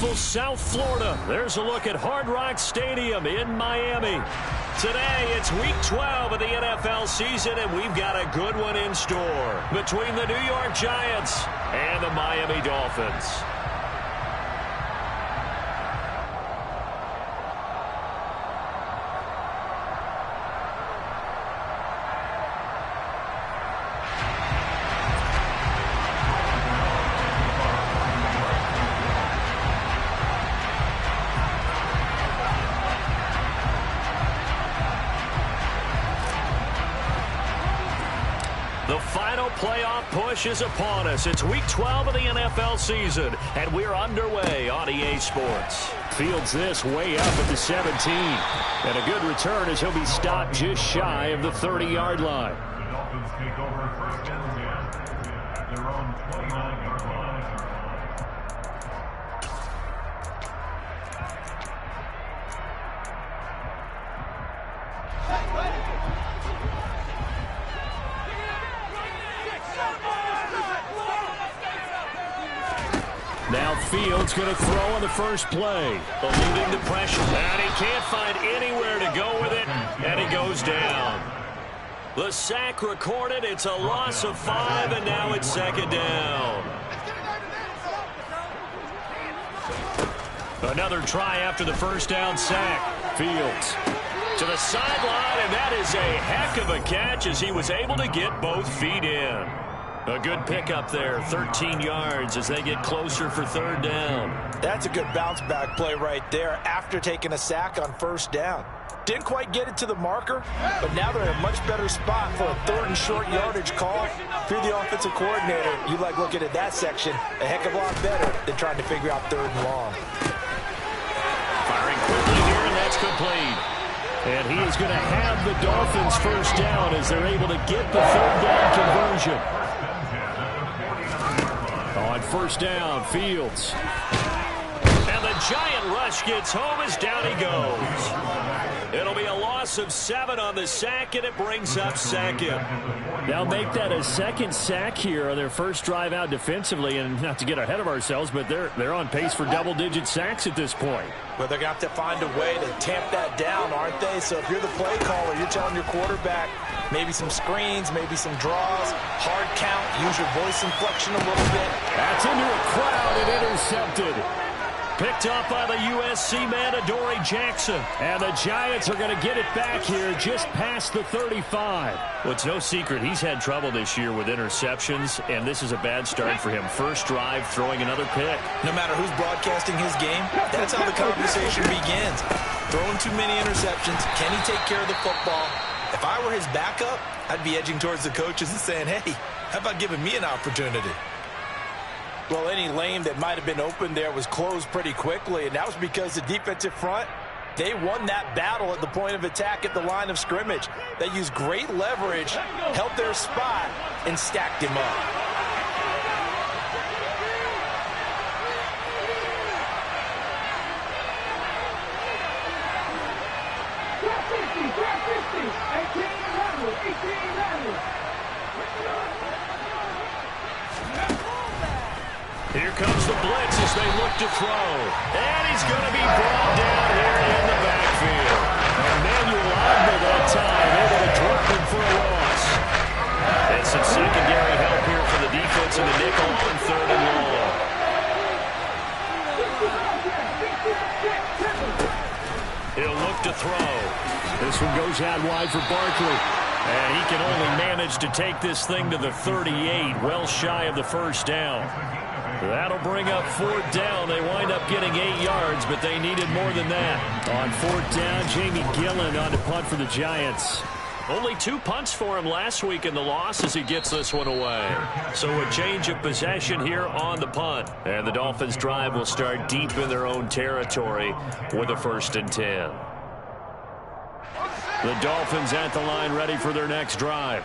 beautiful South Florida. There's a look at Hard Rock Stadium in Miami. Today, it's Week 12 of the NFL season, and we've got a good one in store between the New York Giants and the Miami Dolphins. The final playoff push is upon us. It's Week 12 of the NFL season, and we're underway on EA Sports. Fields this way up at the 17. And a good return as he'll be stopped just shy of the 30-yard line. The Dolphins take over first and 10 at their own 29-yard line. Now Fields going to throw on the first play. Eluding the pressure. And he can't find anywhere to go with it. And he goes down. The sack recorded. It's a loss of 5, and now it's second down. Another try after the first down sack. Fields to the sideline, and that is a heck of a catch as he was able to get both feet in. A good pickup there, 13 yards as they get closer for third down. That's a good bounce-back play right there after taking a sack on first down. Didn't quite get it to the marker, but now they're in a much better spot for a third and short yardage call. If you're the offensive coordinator, you like looking at that section a heck of a lot better than trying to figure out third and long. Firing quickly here, and that's complete. And he is going to have the Dolphins first down as they're able to get the third down conversion. On first down, Fields. And the giant rush gets home as down he goes. It'll be a loss of 7 on the sack, and it brings up second. They'll make that a second sack here on their first drive out defensively, and not to get ahead of ourselves, but they're on pace for double-digit sacks at this point. But they're going to have to find a way to tamp that down, aren't they? So if you're the play caller, you're telling your quarterback maybe some screens, maybe some draws, hard count, use your voice inflection a little bit. That's into a crowd and intercepted. Picked up by the USC man, Adoree Jackson. And the Giants are going to get it back here just past the 35. Well, it's no secret he's had trouble this year with interceptions, and this is a bad start for him. First drive, throwing another pick. No matter who's broadcasting his game, that's how the conversation begins. Throwing too many interceptions. Can he take care of the football? If I were his backup, I'd be edging towards the coaches and saying, hey, how about giving me an opportunity? Well, any lane that might have been open there was closed pretty quickly, and that was because the defensive front, they won that battle at the point of attack at the line of scrimmage. They used great leverage, held their spot, and stacked him up. Here comes the blitz as they look to throw. And he's going to be brought down here in the backfield. Emmanuel Ogba that time able to drop him for a loss. And some secondary help here for the defense in the nickel on third and long. He'll look to throw. This one goes out wide for Barkley. And he can only manage to take this thing to the 38, well shy of the first down. That'll bring up fourth down. They wind up getting 8 yards, but they needed more than that. On fourth down, Jamie Gillen on to punt for the Giants. Only 2 punts for him last week in the loss as he gets this one away. So a change of possession here on the punt. And the Dolphins drive will start deep in their own territory with a 1st and 10. The Dolphins at the line ready for their next drive.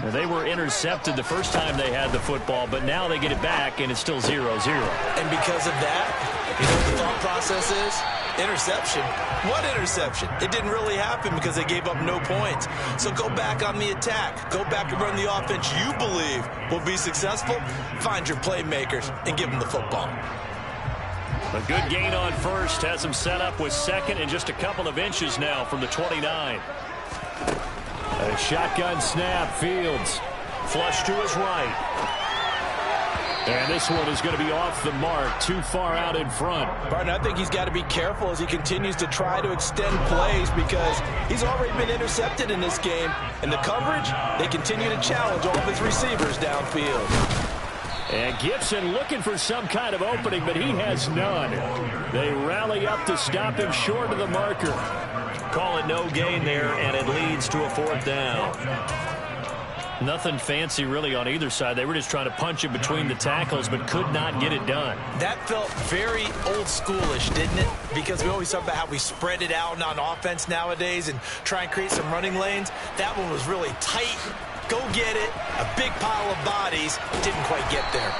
Now, they were intercepted the first time they had the football, but now they get it back, and it's still 0-0. And because of that, you know what the thought process is? Interception. What interception? It didn't really happen because they gave up no points. So go back on the attack. Go back and run the offense you believe will be successful. Find your playmakers and give them the football. A good gain on first has him set up with second and just a couple of inches now from the 29. A shotgun snap. Fields flush to his right. And this one is going to be off the mark, too far out in front. Barton, I think he's got to be careful as he continues to try to extend plays because he's already been intercepted in this game. And the coverage, they continue to challenge all of his receivers downfield. And Gibson looking for some kind of opening, but he has none. They rally up to stop him short of the marker. Call it no gain there, and it leads to a fourth down. Nothing fancy really on either side. They were just trying to punch it between the tackles, but could not get it done. That felt very old schoolish, didn't it? Because we always talk about how we spread it out on offense nowadays and try and create some running lanes. That one was really tight. Go get it. A big pile of bodies. Didn't quite get there.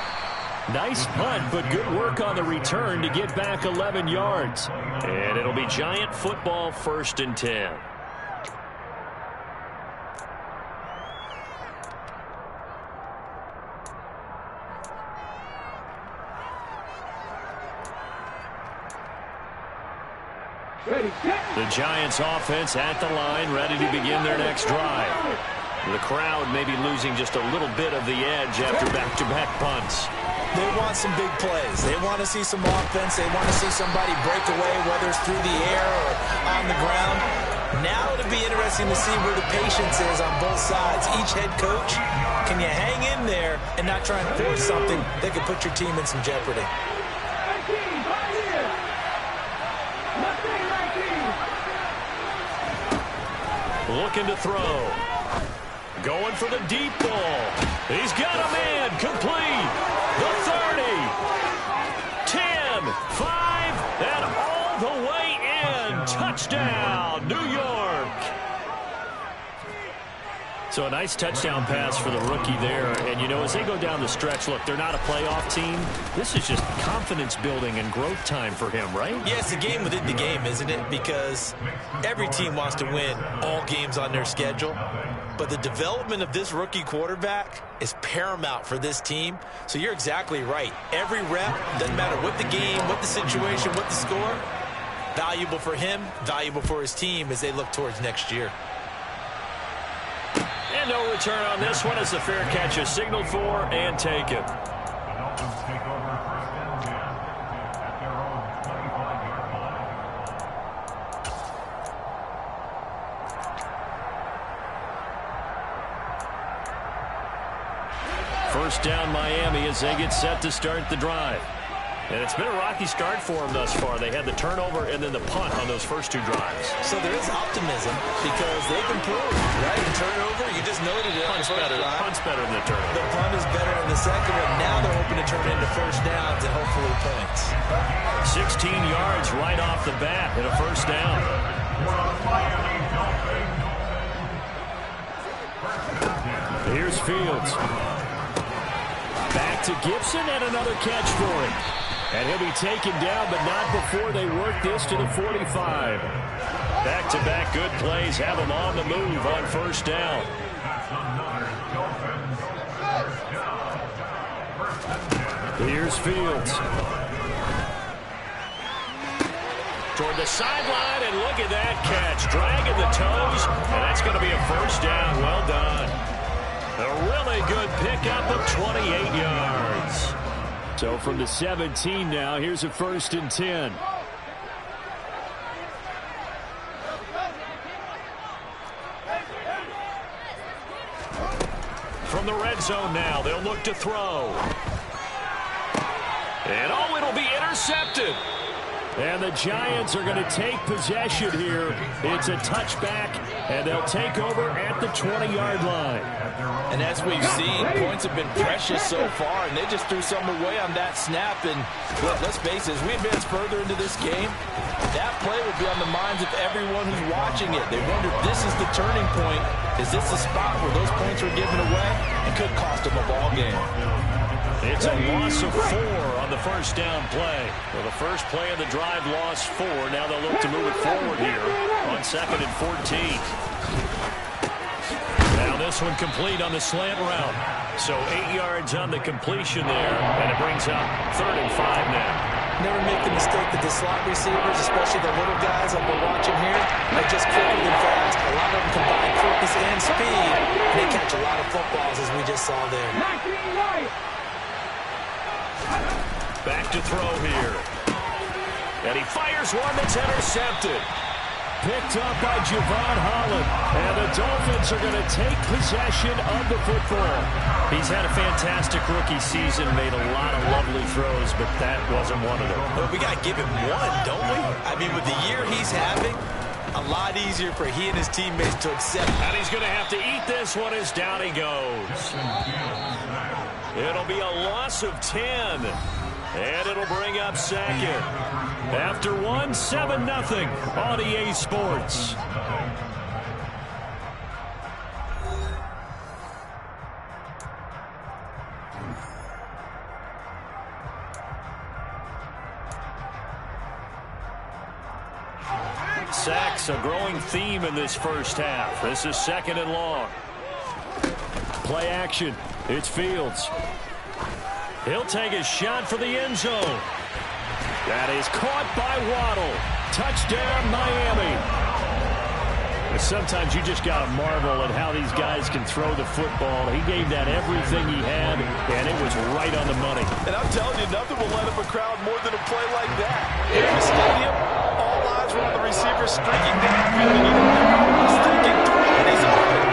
Nice punt, but good work on the return to get back 11 yards. And it'll be Giant football, 1st and 10. The Giants offense at the line, ready to begin their next drive. The crowd may be losing just a little bit of the edge after back-to-back punts. They want some big plays. They want to see some offense. They want to see somebody break away, whether it's through the air or on the ground. Now it'll be interesting to see where the patience is on both sides. Each head coach, can you hang in there and not try and force something that could put your team in some jeopardy? Looking to throw. Going for the deep ball. He's got a man. Complete. The 30. 10. 5. And all the way in. Touchdown, New York. So a nice touchdown pass for the rookie there. And, you know, as they go down the stretch, look, they're not a playoff team. This is just confidence building and growth time for him, right? Yeah, it's a game within the game, isn't it? Because every team wants to win all games on their schedule. But the development of this rookie quarterback is paramount for this team. So you're exactly right. Every rep, doesn't matter what the game, what the situation, what the score, valuable for him, valuable for his team as they look towards next year. And no return on this one as the fair catch is signaled for and taken. The Dolphins take over 1st and 10 at their own 25-yard line. First down Miami as they get set to start the drive. And it's been a rocky start for them thus far. They had the turnover and then the punt on those first two drives. So there is optimism because they've improved, right? The turnover, you just noted it. Punt's better than the turnover. The punt is better in the second one. Now they're hoping to turn it into first downs and hopefully points. 16 yards right off the bat and a first down. Here's Fields. Back to Gibson and another catch for him. And he'll be taken down, but not before they work this to the 45. Back-to-back good plays have him on the move on first down. Here's Fields. Toward the sideline, and look at that catch. Dragging the toes, and that's going to be a first down. Well done. A really good pickup of 28 yards. So from the 17 now, here's a 1st and 10. From the red zone now, they'll look to throw. And oh, it'll be intercepted. And the Giants are going to take possession here. It's a touchback, and they'll take over at the 20-yard line. And as we've seen, points have been precious so far, and they just threw something away on that snap. And let's face it, as we advance further into this game, that play will be on the minds of everyone who's watching it. They wonder, this is the turning point. Is this the spot where those points were given away? It could cost them a ball game. It's a loss of 4 on the first down play. Well, the first play of the drive lost 4. Now they'll look to move it forward here on 2nd and 14. Now this one complete on the slant route. So 8 yards on the completion there, and it brings up 3rd and 5 now. Never make the mistake that the slot receivers, especially the little guys like we're watching here, are just quicker than fast. A lot of them combine quickness and speed, and they catch a lot of footballs, as we just saw there. Back to throw here. And he fires one that's intercepted. Picked up by Javon Holland. And the Dolphins are going to take possession of the football. He's had a fantastic rookie season, made a lot of lovely throws, but that wasn't one of them. Well, we got to give him one, don't we? I mean, with the year he's having, a lot easier for he and his teammates to accept. And he's going to have to eat this one as down he goes. It'll be a loss of 10. And it'll bring up second. After 7-0 on EA Sports. Sacks, a growing theme in this first half. This is 2nd and long. Play action. It's Fields. He'll take a shot for the end zone. That is caught by Waddle. Touchdown, Miami. Sometimes you just got to marvel at how these guys can throw the football. He gave that everything he had, and it was right on the money. And I'm telling you, nothing will let up a crowd more than a play like that. In the stadium, all eyes were on the receiver streaking downfield, and he's thinking, and he's open.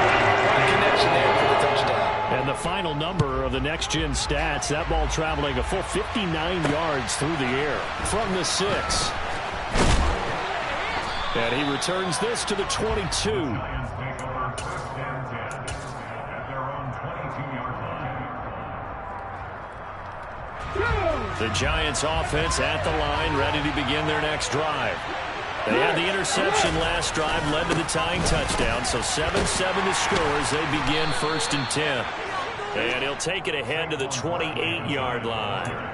What a connection there for the touchdown. And the final number of the next-gen stats, that ball traveling a full 59 yards through the air from the 6. And he returns this to the 22. Lions take over 1st and 10 at their own 22-yard line. The Giants offense at the line, ready to begin their next drive. They had the interception last drive, led to the tying touchdown, so 7-7 the score as they begin 1st and 10. And he'll take it ahead to the 28-yard line.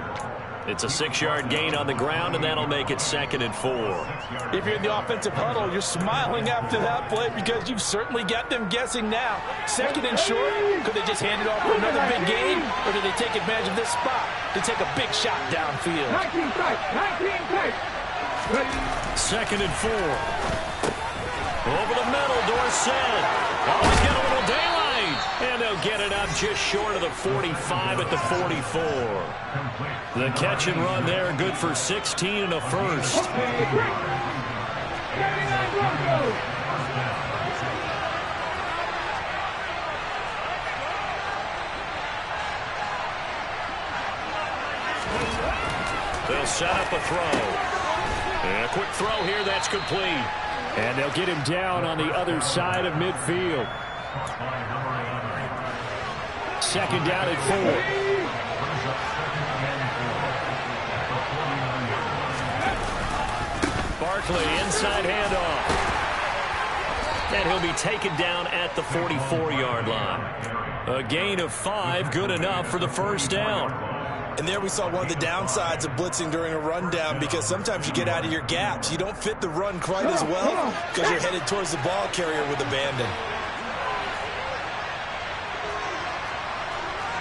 It's a 6-yard gain on the ground, and that'll make it 2nd and 4. If you're in the offensive huddle, you're smiling after that play because you've certainly got them guessing now. 2nd and short, could they just hand it off for another big gain, or do they take advantage of this spot to take a big shot downfield? 19 tight. 2nd and 4. Over the middle, Dorsett. Always get a little daylight. And they'll get it up just short of the 45 at the 44. The catch and run there, good for 16 and a first. They'll set up a throw. And a quick throw here, that's complete. And they'll get him down on the other side of midfield. 2nd down and 4. Barkley, inside handoff. And he'll be taken down at the 44-yard line. A gain of 5, good enough for the 1st down. And there we saw one of the downsides of blitzing during a rundown, because sometimes you get out of your gaps. You don't fit the run quite as well because you're headed towards the ball carrier with abandon.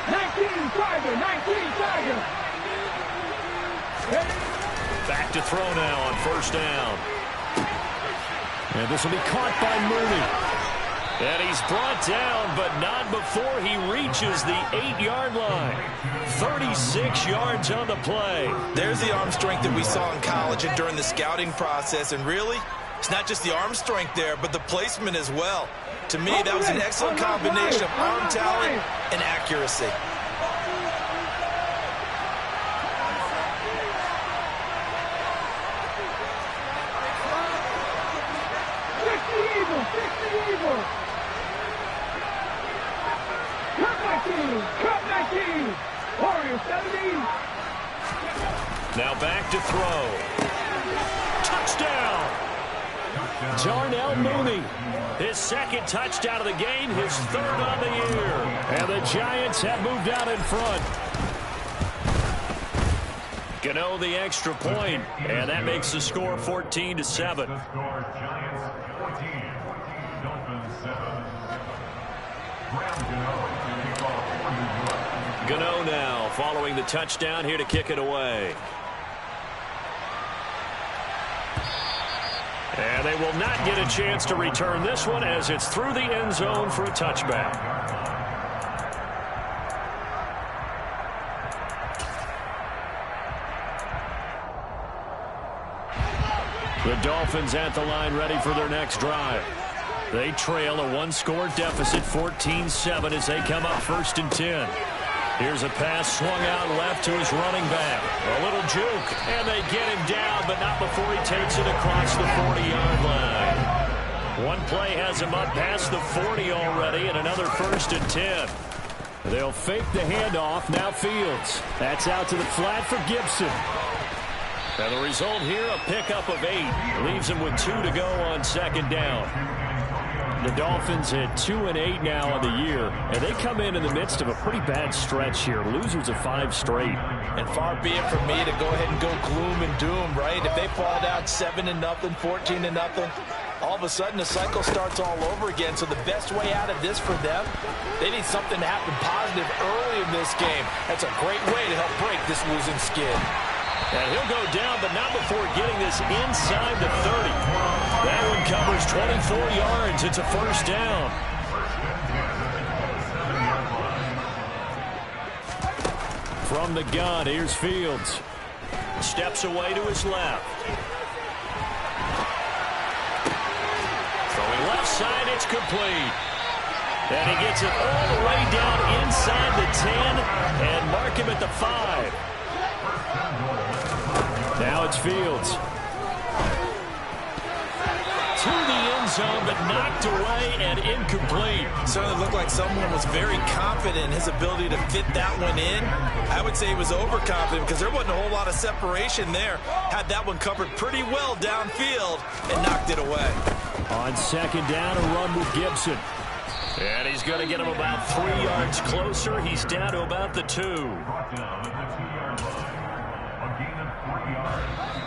19 Tiger. Back to throw now on 1st down. And this will be caught by Mooney. And he's brought down, but not before he reaches the 8-yard line. 36 yards on the play. There's the arm strength that we saw in college and during the scouting process. And really, it's not just the arm strength there, but the placement as well. To me, that was an excellent combination of arm talent and accuracy. Now back to throw. Touchdown! Darnell Mooney. His 2nd touchdown of the game, his 3rd on the year. And the Giants have moved out in front. Gano the extra point, and that makes the score 14-7. The score, Giants 14, Dolphins 7. Gano now following the touchdown here to kick it away. And they will not get a chance to return this one as it's through the end zone for a touchback. The Dolphins at the line ready for their next drive. They trail a one-score deficit, 14-7, as they come up 1st and 10. Here's a pass swung out left to his running back. A little juke, and they get him down, but not before he takes it across the 40-yard line. One play has him up past the 40 already, and another 1st and 10. They'll fake the handoff. Now Fields. That's out to the flat for Gibson. And the result here, a pickup of 8. Leaves him with 2 to go on 2nd down. The Dolphins at 2-8 now on the year, and they come in the midst of a pretty bad stretch here. Losers of 5 straight. And far be it from me to go ahead and go gloom and doom, right? If they fall down 7-0, 14-0, all of a sudden the cycle starts all over again. So the best way out of this for them, they need something to happen positive early in this game. That's a great way to help break this losing skid. And he'll go down, but not before getting this inside the 30. That one covers 24 yards. It's a 1st down. From the gun, here's Fields. Steps away to his left. Throwing left side, it's complete. And he gets it all the way down inside the 10 and mark him at the 5. Now it's Fields. To the end zone, but knocked away and incomplete. Certainly looked like someone was very confident in his ability to fit that one in. I would say he was overconfident because there wasn't a whole lot of separation there. Had that one covered pretty well downfield and knocked it away. On 2nd down, a run with Gibson. And he's going to get him about 3 yards closer. He's down to about the 2.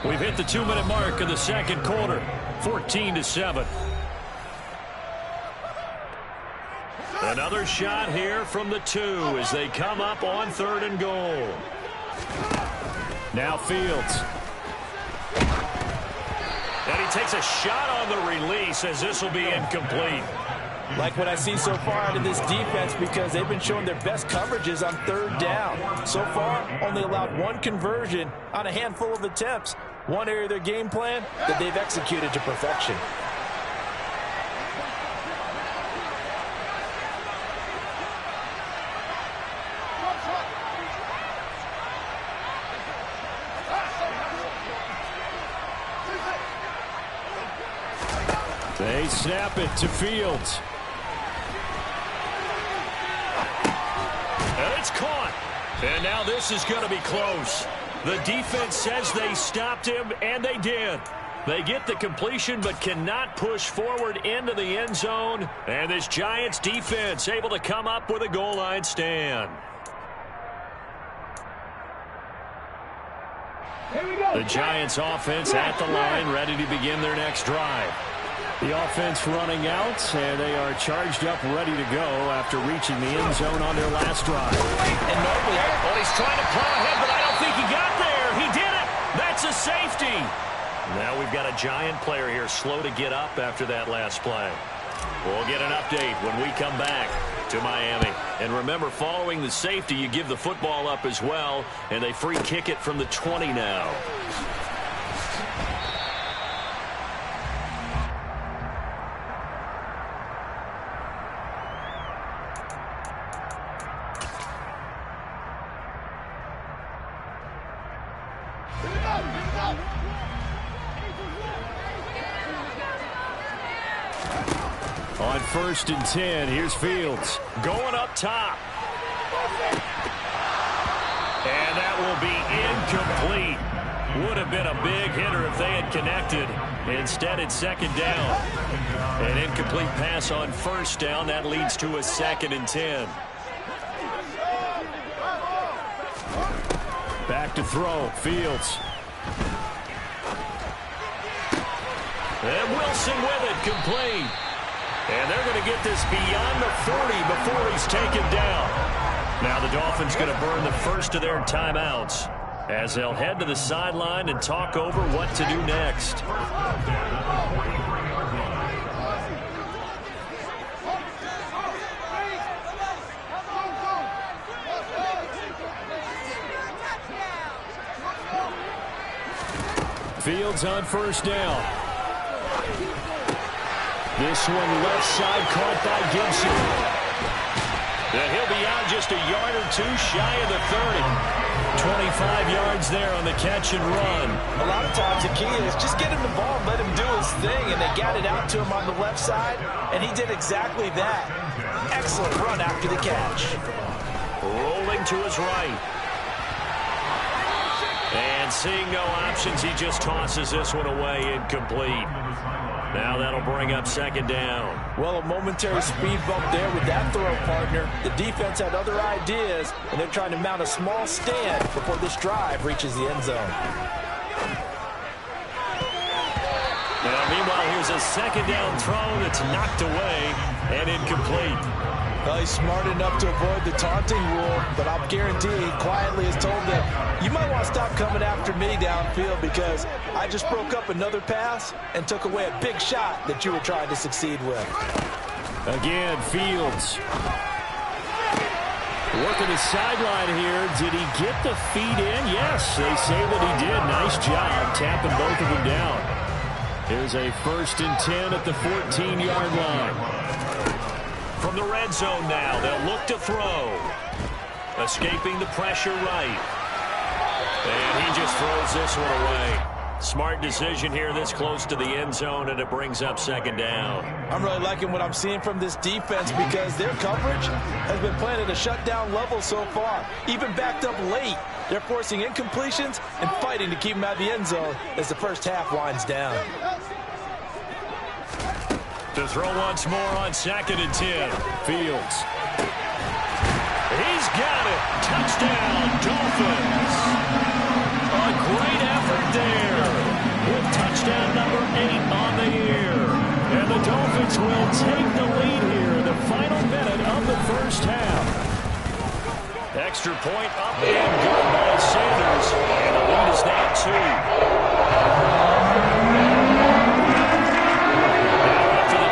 We've hit the 2-minute mark of the 2nd quarter, 14-7. Another shot here from the 2 as they come up on 3rd and goal. Now Fields. And he takes a shot on the release as this will be incomplete. Like what I see so far out of this defense because they've been showing their best coverages on 3rd down. So far, only allowed 1 conversion on a handful of attempts. One area of their game plan that they've executed to perfection. They snap it to Fields. And it's caught. And now this is going to be close. The defense says they stopped him, and they did. They get the completion but cannot push forward into the end zone. And this Giants defense able to come up with a goal line stand. The Giants offense at the line, ready to begin their next drive. The offense running out, and they are charged up, ready to go after reaching the end zone on their last drive. And normally, well, he's trying to plow ahead, but I don't think he got there. He did it. That's a safety. Now we've got a Giant player here slow to get up after that last play. We'll get an update when we come back to Miami. And remember, following the safety, you give the football up as well, and they free kick it from the 20 now. On 1st and 10, here's Fields going up top. And that will be incomplete. Would have been a big hitter if they had connected. Instead, it's 2nd down. An incomplete pass on 1st down. That leads to a 2nd and 10. Back to throw. Fields. And Wilson with it, complete. And they're going to get this beyond the 40 before he's taken down. Now the Dolphins going to burn the first of their timeouts. as they'll head to the sideline and talk over what to do next. Fields on first down. This one left side caught by Gibson. And he'll be out just a yard or two shy of the 30. 25 yards there on the catch and run. A lot of times the key is just get him the ball and let him do his thing, and they got it out to him on the left side, and he did exactly that. Excellent run after the catch. Rolling to his right. And seeing no options, he just tosses this one away, incomplete. Now that'll bring up second down. Well, a momentary speed bump there with that throw, partner. The defense had other ideas, and they're trying to mount a small stand before this drive reaches the end zone. Now, meanwhile, here's a second down throw that's knocked away and incomplete. Well, he's smart enough to avoid the taunting rule, but I'll guarantee he quietly has told them, you might want to stop coming after me downfield because I just broke up another pass and took away a big shot that you were trying to succeed with. Again, Fields. Working the sideline here. Did he get the feet in? Yes, they say that he did. Nice job tapping both of them down. Here's a 1st and 10 at the 14-yard line. From the red zone now, they'll look to throw. Escaping the pressure right. And he just throws this one away. Smart decision here this close to the end zone, and it brings up second down. I'm really liking what I'm seeing from this defense because their coverage has been playing at a shutdown level so far. Even backed up late, they're forcing incompletions and fighting to keep them out of the end zone as the first half winds down. To throw once more on 2nd and 10. Fields. He's got it. Touchdown, Dolphins. A great effort there with touchdown number 8 on the year. And the Dolphins will take the lead here in the final minute of the first half. Extra point up and good by Sanders. And the lead is now 2.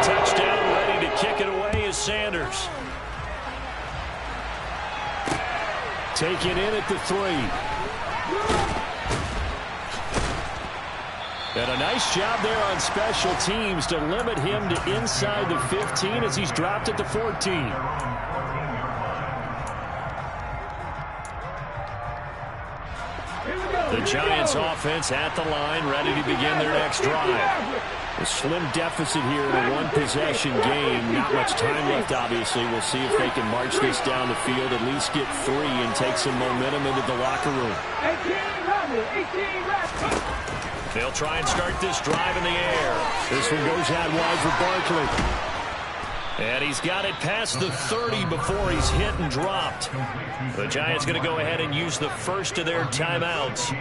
Touchdown, ready to kick it away is Sanders. Taken in at the 3. And a nice job there on special teams to limit him to inside the 15 as he's dropped at the 14. The Giants offense at the line, ready to begin their next drive. A slim deficit here in a one-possession game. Not much time left, obviously. We'll see if they can march this down the field, at least get 3 and take some momentum into the locker room. They'll try and start this drive in the air. This one goes out wide for Barkley. And he's got it past the 30 before he's hit and dropped. The Giants going to go ahead and use the first of their timeouts,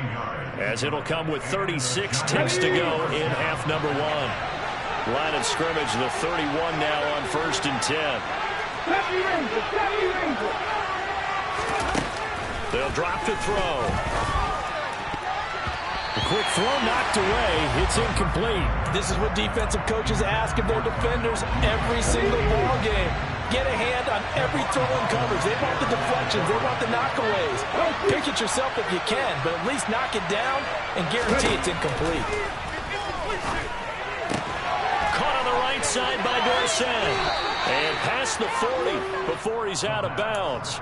as it'll come with 36 ticks to go in half number 1. Line of scrimmage, the 31 now on 1st and 10. They'll drop to throw. A quick throw knocked away. It's incomplete. This is what defensive coaches ask of their defenders every single ball game. Get a hand on every throw in coverage. They want the deflections. They want the knockaways. Pick it yourself if you can, but at least knock it down and guarantee it's incomplete. Caught on the right side by Dorsett. And past the 40 before he's out of bounds.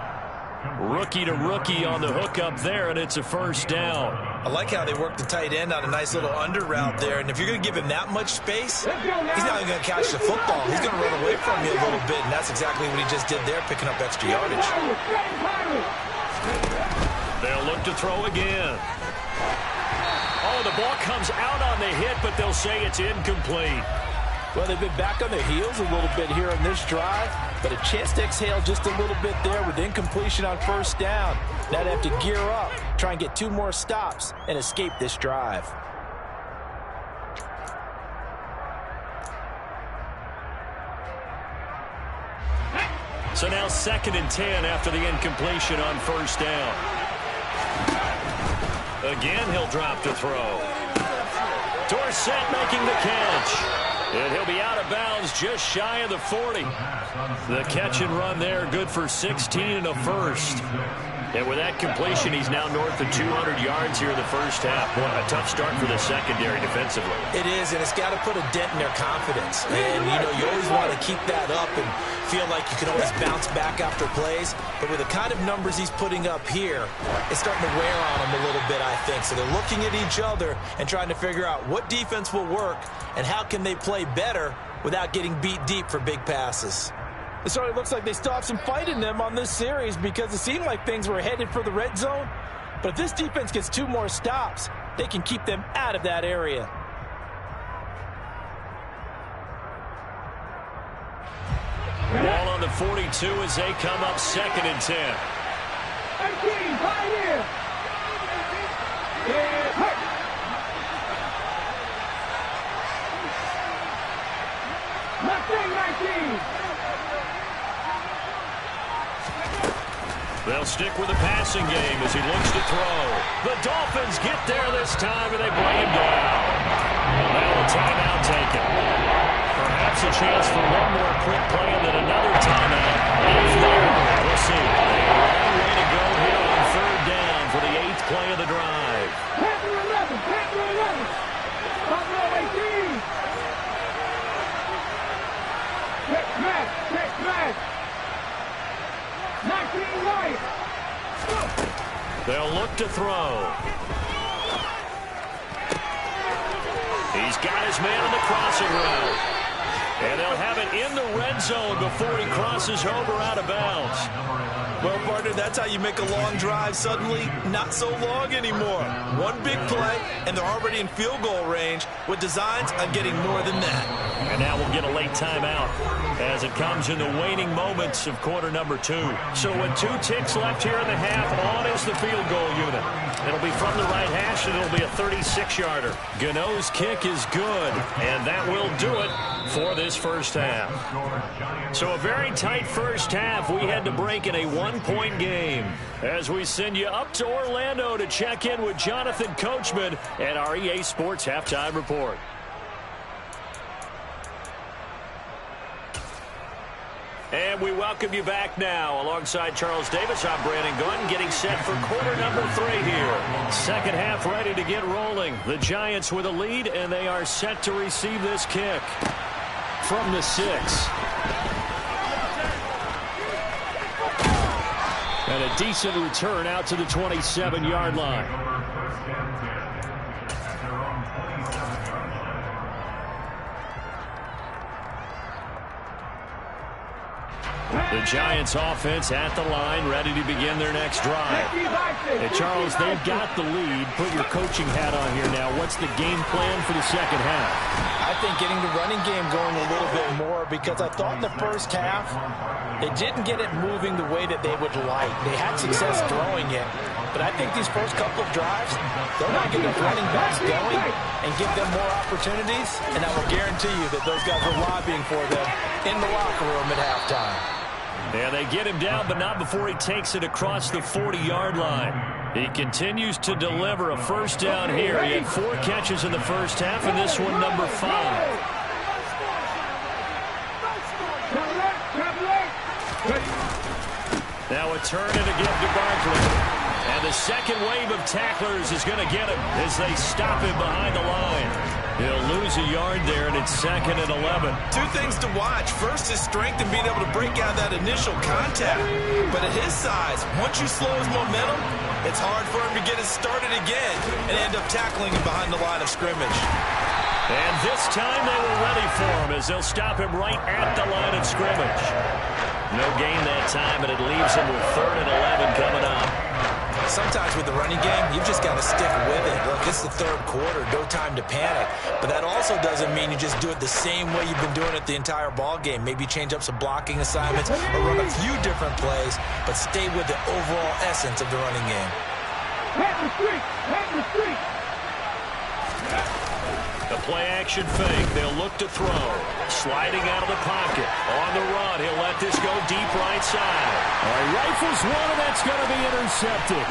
Rookie to rookie on the hook up there, and it's a first down. I like how they work the tight end on a nice little under route there, and if you're going to give him that much space, he's not even going to catch the football. He's going to run away from you a little bit, and that's exactly what he just did there, picking up extra yardage. They'll look to throw again. Oh, the ball comes out on the hit, but they'll say it's incomplete. Well, they've been back on their heels a little bit here on this drive, but a chance to exhale just a little bit there with incompletion on first down. Now they have to gear up, try and get 2 more stops, and escape this drive. So now 2nd and 10 after the incompletion on first down. Again, he'll drop to throw. Dorsett making the catch. And he'll be out of bounds just shy of the 40. The catch and run there, good for 16 and a first. And with that completion, he's now north of 200 yards here in the first half. Boy, a tough start for the secondary defensively. It is, and it's got to put a dent in their confidence. And, you know, you always want to keep that up and feel like you can always bounce back after plays. But with the kind of numbers he's putting up here, it's starting to wear on him a little bit, I think. So they're looking at each other and trying to figure out what defense will work and how can they play better without getting beat deep for big passes. It certainly looks like they still have some fight in them on this series because it seemed like things were headed for the red zone. But if this defense gets 2 more stops, they can keep them out of that area. Ball on the 42 as they come up 2nd and 10. 18, Pioneer. They'll stick with the passing game as he looks to throw. The Dolphins get there this time, and they bring him down. Now a timeout taken. Perhaps a chance for one more quick play and then another timeout. If there, we'll see. A long way to go here on 3rd down for the 8th play of the drive. Panther 11, Panther 11. Buffalo 18. Check match. 19 right. They'll look to throw. He's got his man in the crossing route. And they'll have it in the red zone before he crosses over out of bounds. Well, partner, that's how you make a long drive suddenly not so long anymore. One big play, and they're already in field goal range with designs on getting more than that. And now we'll get a late timeout as it comes in the waning moments of quarter number 2. So with 2 ticks left here in the half, on is the field goal unit. It'll be from the right hash, and it'll be a 36-yarder. Gano's kick is good, and that will do it for this first half. So a very tight first half. We had to break in a 1-point game as we send you up to Orlando to check in with Jonathan Coachman and our EA Sports Halftime Report. And we welcome you back now. Alongside Charles Davis, I'm Brandon Gunn, getting set for quarter number 3 here. Second half ready to get rolling. The Giants with a lead, and they are set to receive this kick from the 6. And a decent return out to the 27-yard line. The Giants offense at the line, ready to begin their next drive. Hey, Charles, they've got the lead. Put your coaching hat on here now. What's the game plan for the second half? I think getting the running game going a little bit more because I thought in the first half they didn't get it moving the way that they would like. They had success throwing it, but I think these first couple of drives, they're not getting the running backs going and give them more opportunities, and I will guarantee you that those guys are lobbying for them in the locker room at halftime. And they get him down, but not before he takes it across the 40-yard line. He continues to deliver a first down here. He had 4 catches in the first half, and this one number 5. Now a turn and a give to Barkley. And the second wave of tacklers is going to get him as they stop him behind the line. He'll lose a yard there, and it's 2nd and 11. 2 things to watch. First, his strength and being able to break out that initial contact. But at his size, once you slow his momentum, it's hard for him to get it started again and end up tackling him behind the line of scrimmage. And this time they were ready for him as they'll stop him right at the line of scrimmage. No gain that time, but it leaves him with 3rd and 11 coming up. Sometimes with the running game, you've just got to stick with it. Look, it's the 3rd quarter, no time to panic. But that also doesn't mean you just do it the same way you've been doing it the entire ball game. Maybe change up some blocking assignments or run a few different plays, but stay with the overall essence of the running game. The play-action fake. They'll look to throw. Sliding out of the pocket. On the run. He'll let this go deep right side. All right, rifles one, and that's going to be intercepted.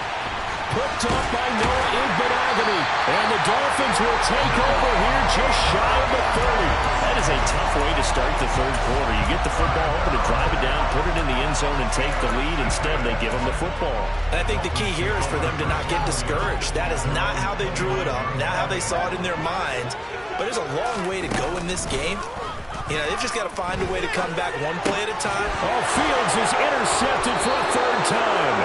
picked up by Noah Igbenogany. And the Dolphins will take over here just shy of the 30. That is a tough way to start the third quarter. You get the football, hoping to drive it down, put it in the end zone, and take the lead. Instead, they give them the football. And I think the key here is for them to not get discouraged. That is not how they drew it up, not how they saw it in their minds. But there's a long way to go in this game. You know, they've just got to find a way to come back one play at a time. Oh, Fields is intercepted for a third time.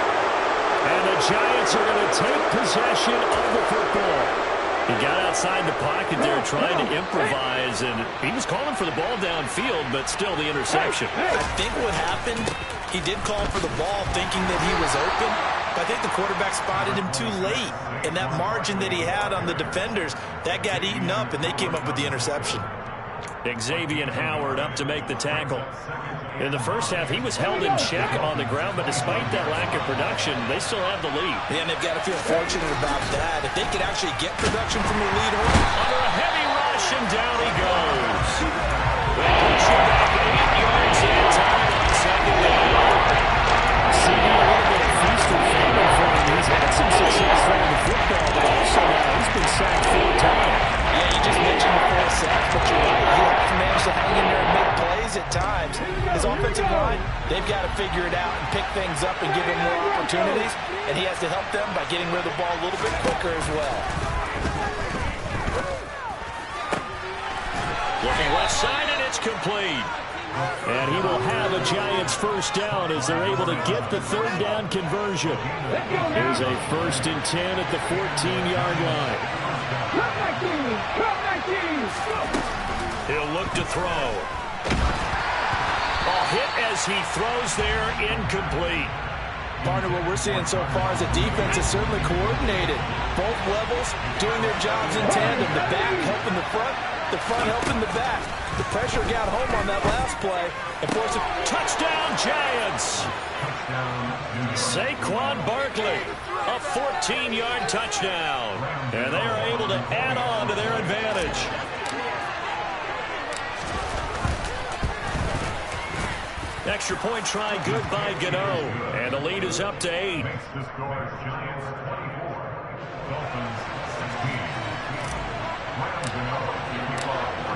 And the Giants are going to take possession of the football. He got outside the pocket there trying to improvise, and he was calling for the ball downfield, but still the interception. I think what happened, he did call for the ball thinking that he was open, but I think the quarterback spotted him too late. And that margin that he had on the defenders, that got eaten up, and they came up with the interception. Xavier Howard up to make the tackle. In the first half, he was held in check on the ground, but despite that lack of production, they still have the lead. And they've got to feel fortunate about that. If they could actually get production from the lead hold. Under a heavy rush, and down he goes. They push him back 8 yards in time on second down. Seeing a little bit of feast and famine for him. He's had some success throwing the football, but also now he's been sacked 4 times. Yeah, you just mentioned the 4 sacks, but you're right. He has to manage to hang in there and make plays at times. His offensive line, they've got to figure it out and pick things up and give him more opportunities, and he has to help them by getting rid of the ball a little bit quicker as well. Looking left side, and it's complete. And he will have a Giants first down as they're able to get the third down conversion. Here's a 1st and 10 at the 14-yard line. He'll look to throw. A hit as he throws there, incomplete. Partner, what we're seeing so far as a defense is certainly coordinated. Both levels doing their jobs in tandem. The back helping the front helping the back. The pressure got home on that last play and forced a touchdown Giants. Saquon Barkley, a 14-yard touchdown. And they are able to add on to their advantage. Extra point try good by Gano. And the lead is up to 8. Makes the score Giants 24, Dolphins 16.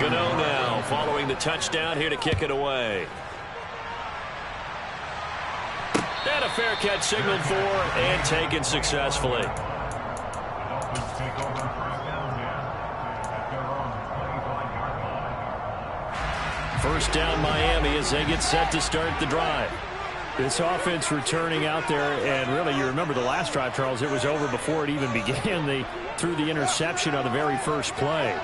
Gano now following the touchdown here to kick it away. And a fair catch signaled for and taken successfully. Dolphins take over first down here at their own 25-yard line. First down Miami as they get set to start the drive. This offense returning out there, and really, you remember the last drive, Charles, it was over before it even began. They threw the interception on the very first play.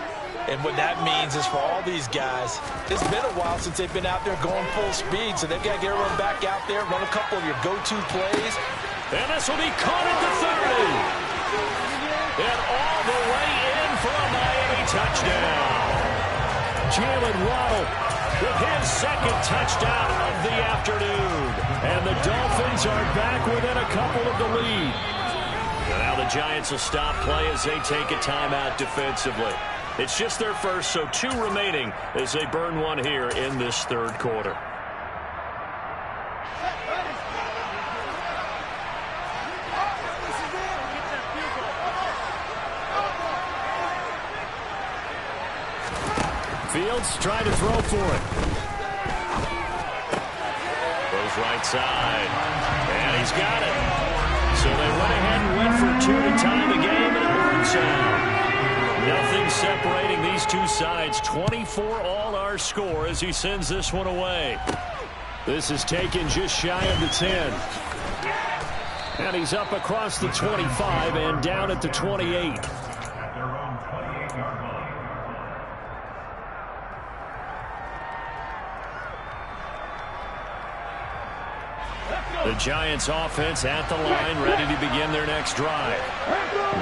And what that means is for all these guys, it's been a while since they've been out there going full speed, so they've got to get everyone back out there, run a couple of your go-to plays. And this will be caught at the 30. And all the way in for a Miami touchdown. Jalen Waddle with his second touchdown of the afternoon. And the Dolphins are back within a couple of the lead. And now the Giants will stop play as they take a timeout defensively. It's just their first, so 2 remaining as they burn one here in this third quarter. Fields trying to throw for it. Goes right side. And he's got it. So they went ahead and went for 2 to tie the game, and it works out. Nothing separating these two sides. 24 all our score as he sends this one away. This is taken just shy of the 10. And he's up across the 25 and down at the 28. At their own 28-yard line. The Giants offense at the line, ready to begin their next drive.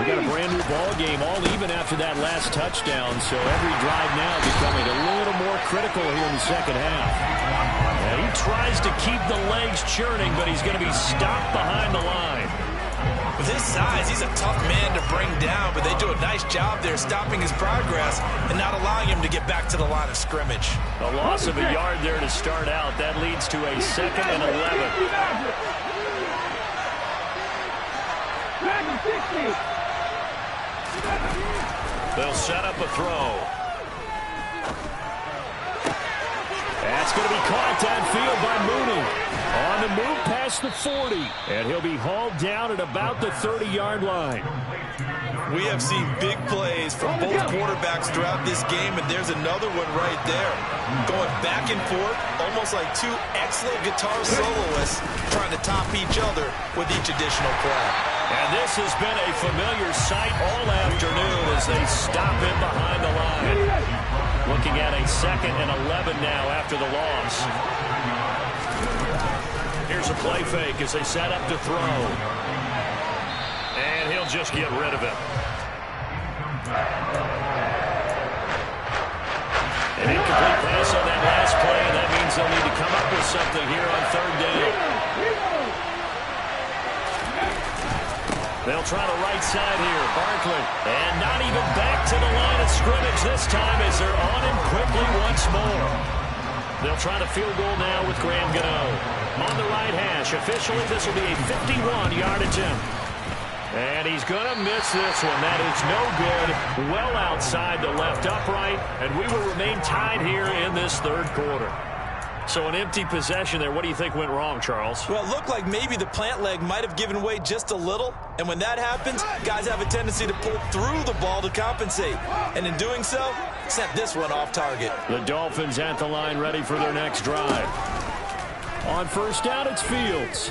We got a brand new ball game, all even after that last touchdown, so every drive now becoming a little more critical here in the second half. And he tries to keep the legs churning, but he's going to be stopped behind the line. With his size, he's a tough man to bring down, but they do a nice job there stopping his progress and not allowing him to get back to the line of scrimmage. A loss of a yard there to start out. That leads to a 2nd and 11. They'll set up a throw. That's going to be caught downfield by Mooney. On the move past the 40. And he'll be hauled down at about the 30-yard line. We have seen big plays from both quarterbacks throughout this game, and there's another one right there. Going back and forth, almost like two excellent guitar soloists trying to top each other with each additional play. And this has been a familiar sight all afternoon as they stop him behind the line. Looking at a 2nd and 11 now after the loss. Here's a play fake as they set up to throw. And he'll just get rid of it. An incomplete pass on that last play, and that means they'll need to come up with something here on 3rd down. They'll try the right side here. Barkley. And not even back to the line of scrimmage this time as they're on him quickly once more. They'll try the field goal now with Graham Gano. On the right hash. Officially, this will be a 51-yard attempt. And he's going to miss this one. That is no good. Well outside the left upright. And we will remain tied here in this 3rd quarter. So an empty possession there. What do you think went wrong, Charles? Well, it looked like maybe the plant leg might have given way just a little. And when that happens, guys have a tendency to pull through the ball to compensate. And in doing so, sent this one off target. The Dolphins at the line ready for their next drive. On 1st down, it's Fields.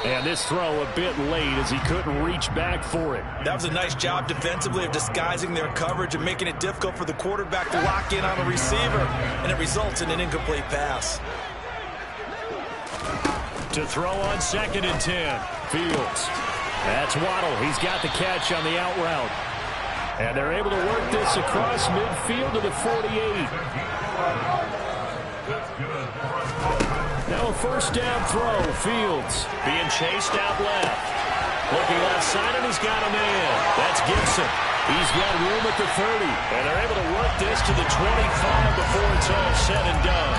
And this throw a bit late as he couldn't reach back for it. That was a nice job defensively of disguising their coverage and making it difficult for the quarterback to lock in on a receiver. And it results in an incomplete pass. To throw on 2nd and 10. Fields. That's Waddle. He's got the catch on the out route. And they're able to work this across midfield to the 48. Now a 1st down throw. Fields being chased out left. Looking left side, and he's got a man. That's Gibson. He's got room at the 30. And they're able to work this to the 25 before it's all said and done.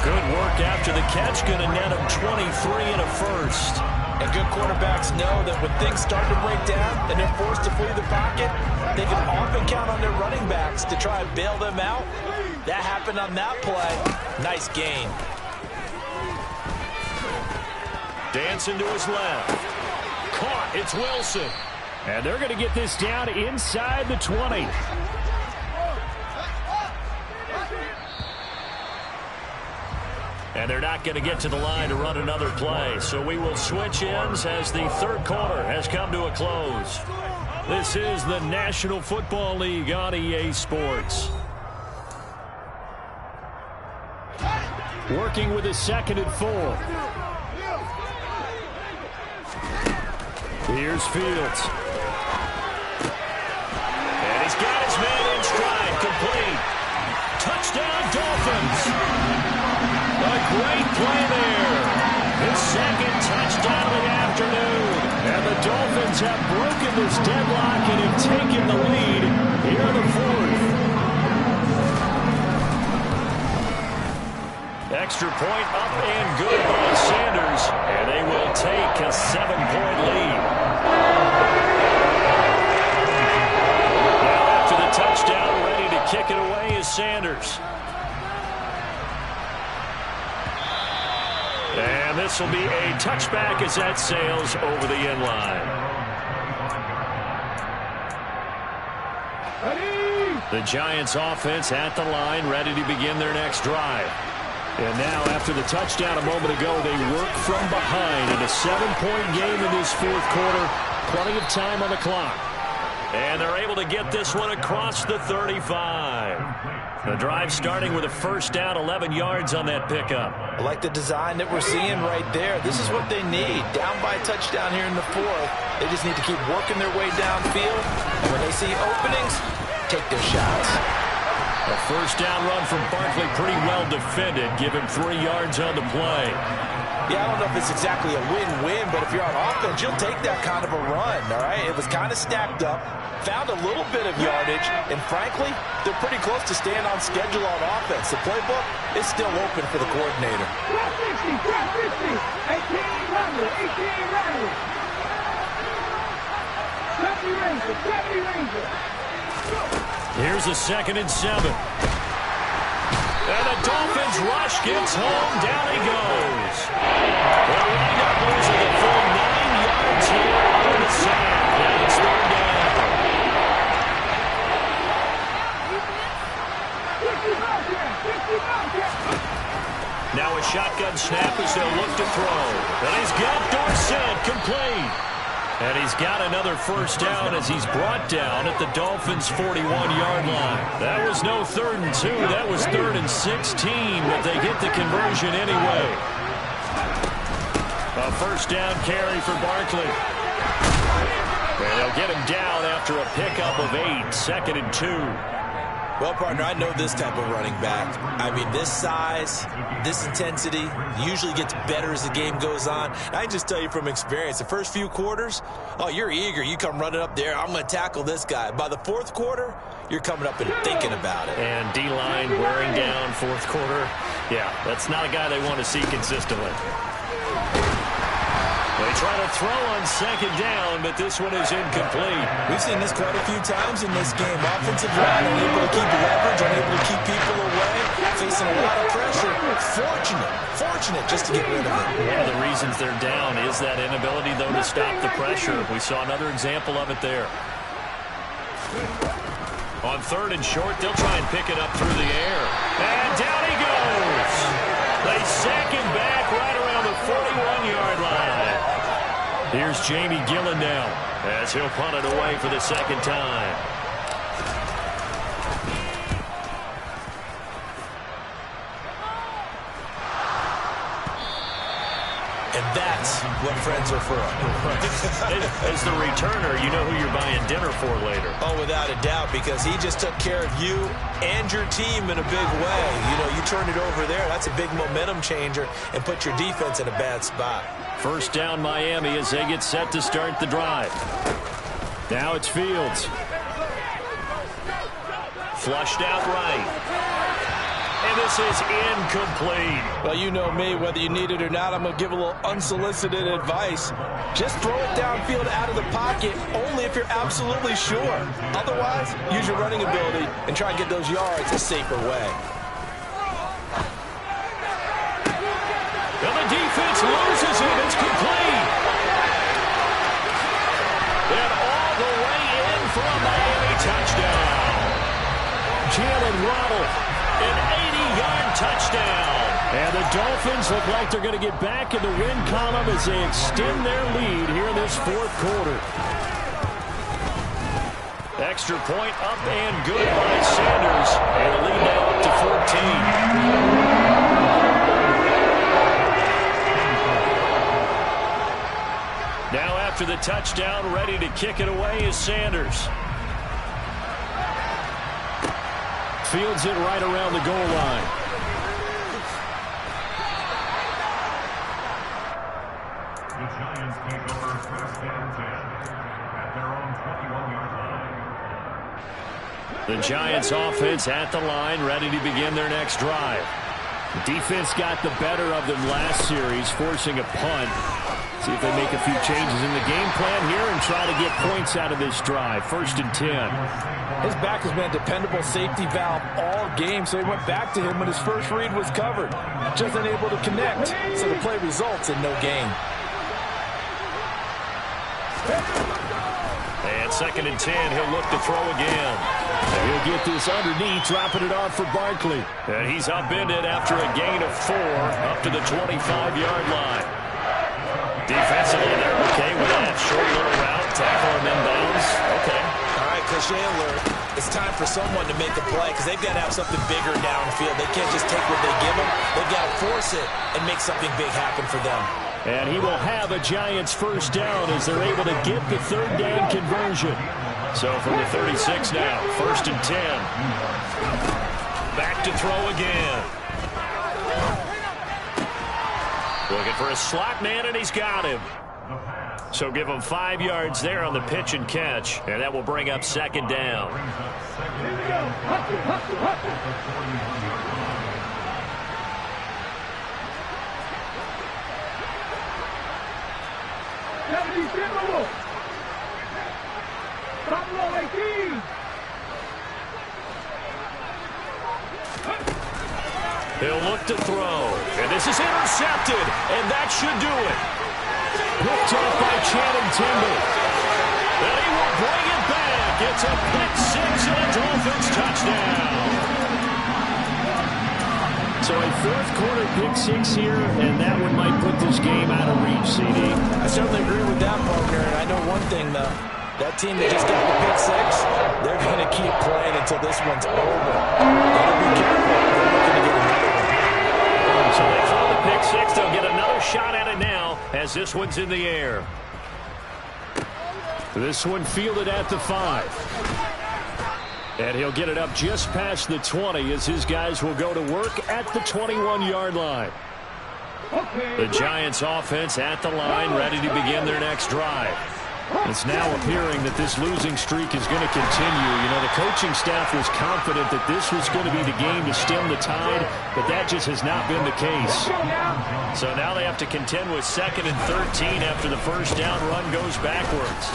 Good work after the catch. Going to net him 23 and a 1st. And good quarterbacks know that when things start to break down and they're forced to flee the pocket, they can often count on their running backs to try and bail them out. That happened on that play. Nice gain. Dancing to his left. Caught. It's Wilson. And they're going to get this down inside the 20. And they're not going to get to the line to run another play. So we will switch ends as the 3rd quarter has come to a close. This is the National Football League on EA Sports. Working with a 2nd and 4. Here's Fields. And he's got his man in stride. Complete. Touchdown, Dolphins. A great play there. His 2nd touchdown of the afternoon. And the Dolphins have broken this deadlock and have taken the lead here in the 4th. Extra point up and good by Sanders. And they will take a 7-point lead. Now after the touchdown, ready to kick it away is Sanders. And this will be a touchback as that sails over the end line. The Giants offense at the line, ready to begin their next drive. And now, after the touchdown a moment ago, they work from behind in a 7-point game in this 4th quarter. Plenty of time on the clock. And they're able to get this one across the 35. The drive starting with a 1st down, 11 yards on that pickup. I like the design that we're seeing right there. This is what they need. Down by a touchdown here in the 4th. They just need to keep working their way downfield. And when they see openings, take their shots. A 1st down run from Barkley, pretty well defended. Give him 3 yards on the play. Yeah, I don't know if it's exactly a win-win, but if you're on offense, you'll take that kind of a run, all right? It was kind of stacked up, found a little bit of yardage, and frankly, they're pretty close to staying on schedule on offense. The playbook is still open for the coordinator. 18 runner. Here's a 2nd and 7. And the Dolphins rush gets home. Down he goes. Well, running up losing the full 9 yards here on the sack. And it's 3rd down. Now a shotgun snap as they'll look to throw. And he's got Dorsett complete. And he's got another 1st down as he's brought down at the Dolphins' 41-yard line. That was no 3rd and 2. That was 3rd and 16, but they get the conversion anyway. A 1st down carry for Barkley. And they'll get him down after a pickup of 8, 2nd and 2. Well, partner, I know this type of running back. I mean, this size, this intensity usually gets better as the game goes on. I can just tell you from experience, the first few quarters, oh, you're eager. You come running up there, I'm going to tackle this guy. By the 4th quarter, you're coming up and thinking about it. And D-line wearing down 4th quarter. Yeah, that's not a guy they want to see consistently. They try to throw on 2nd down, but this one is incomplete. We've seen this quite a few times in this game. Offensive line unable to keep leverage, unable to keep people away, facing a lot of pressure. Fortunate just to get rid of it. One of the reasons they're down is that inability, though, to stop the pressure. We saw another example of it there. On 3rd and short, they'll try and pick it up through the air. And down he goes. They sack him back right around the 41-yard line. Here's Jamie Gillen now as he'll punt it away for the 2nd time. And that's what friends are for. As the returner, you know who you're buying dinner for later. Oh, without a doubt, because he just took care of you and your team in a big way. You know, you turned it over there. That's a big momentum changer and put your defense in a bad spot. 1st down Miami as they get set to start the drive. Now it's Fields. Flushed out right. And this is incomplete. Well, you know me, whether you need it or not, I'm going to give a little unsolicited advice. Just throw it downfield out of the pocket only if you're absolutely sure. Otherwise, use your running ability and try and get those yards a safer way. And the defense loses him. It's complete. And all the way in for a Miami touchdown. Jalen Waddle, an 80-yard touchdown. And the Dolphins look like they're going to get back in the win column as they extend their lead here in this 4th quarter. Extra point up and good by Sanders. And the lead now up to 14. Now after the touchdown, ready to kick it away is Sanders. Fields it right around the goal line. The Giants take over 1st and 10 at their own 21-yard line. The Giants offense at the line, ready to begin their next drive. The defense got the better of them last series, forcing a punt. See if they make a few changes in the game plan here and try to get points out of this drive. 1st and 10. His back has been a dependable safety valve all game, so he went back to him when his first read was covered. Just unable to connect, so the play results in no gain. And 2nd and 10, he'll look to throw again. And he'll get this underneath, dropping it off for Barkley. And he's upended after a gain of 4 up to the 25-yard line. Defensively, they're okay with that short little route, tackle him inbounds. Okay. All right, cliche alert. It's time for someone to make a play because they've got to have something bigger downfield. They can't just take what they give them. They've got to force it and make something big happen for them. And he will have a Giants 1st down as they're able to get the 3rd down conversion. So from the 36 now, 1st and 10. Back to throw again. Looking for a slot man, and he's got him. So give him 5 yards there on the pitch and catch, and that will bring up 2nd down. He'll look to throw. And this is intercepted. And that should do it. Picked up by Channing Tindall. And he will bring it back. It's a pick six and a Dolphins touchdown. So a fourth quarter pick six here, and that one might put this game out of reach, CD. I certainly agree with that, partner. And I know one thing, though. That team that just got the pick six, they're going to keep playing until this one's over. Gotta be careful. They're looking to get another one. So they throw the pick six. They'll get another shot at it now as this one's in the air. This one fielded at the 5. And he'll get it up just past the 20 as his guys will go to work at the 21-yard line. The Giants offense at the line, ready to begin their next drive. It's now appearing that this losing streak is going to continue. You know, the coaching staff was confident that this was going to be the game to stem the tide, but that just has not been the case. So now they have to contend with 2nd and 13 after the first down run goes backwards.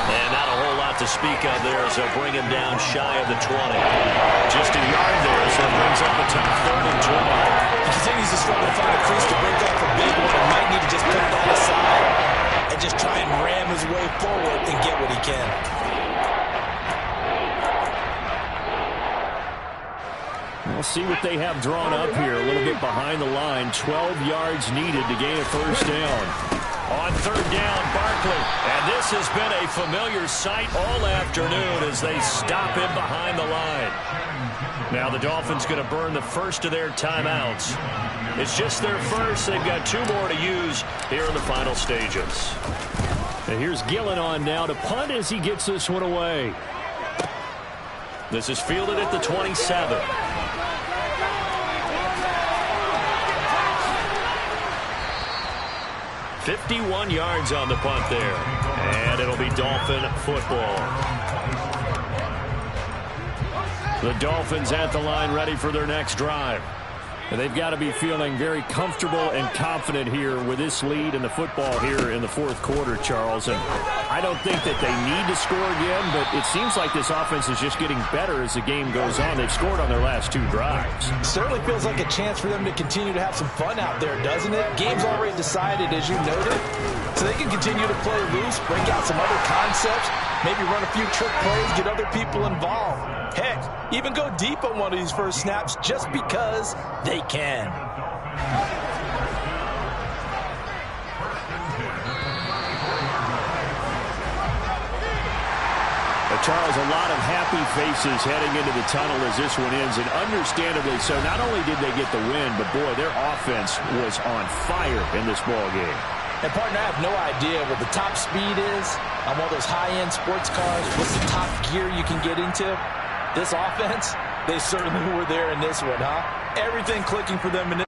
And not a whole lot to speak of there as they'll bring him down shy of the 20. Just a yard there, so it brings up a tough 3rd and 20. He continues to struggle to find a crease to break off a big one. And might need to just put that aside and just try and ram his way forward and get what he can. We'll see what they have drawn up here. A little bit behind the line. 12 yards needed to gain a first down. On 3rd down, Barkley. And this has been a familiar sight all afternoon as they stop him behind the line. Now the Dolphins going to burn the first of their timeouts. It's just their first. They've got 2 more to use here in the final stages. And here's Gillen on now to punt as he gets this one away. This is fielded at the 27. 51 yards on the punt there. And it'll be Dolphin football. The Dolphins at the line ready for their next drive. And they've got to be feeling very comfortable and confident here with this lead in the football here in the 4th quarter, Charles. And I don't think that they need to score again, but it seems like this offense is just getting better as the game goes on. They've scored on their last 2 drives. Certainly feels like a chance for them to continue to have some fun out there, doesn't it? Game's already decided, as you noted. So they can continue to play loose, break out some other concepts, maybe run a few trick plays, get other people involved. Heck, even go deep on one of these first snaps just because they can. Charles, a lot of happy faces heading into the tunnel as this one ends, and understandably so. Not only did they get the win, but boy, their offense was on fire in this ball game. And partner, I have no idea what the top speed is on one of those high-end sports cars. What's the top gear you can get into? This offense, they certainly were there in this one, huh? Everything clicking for them in this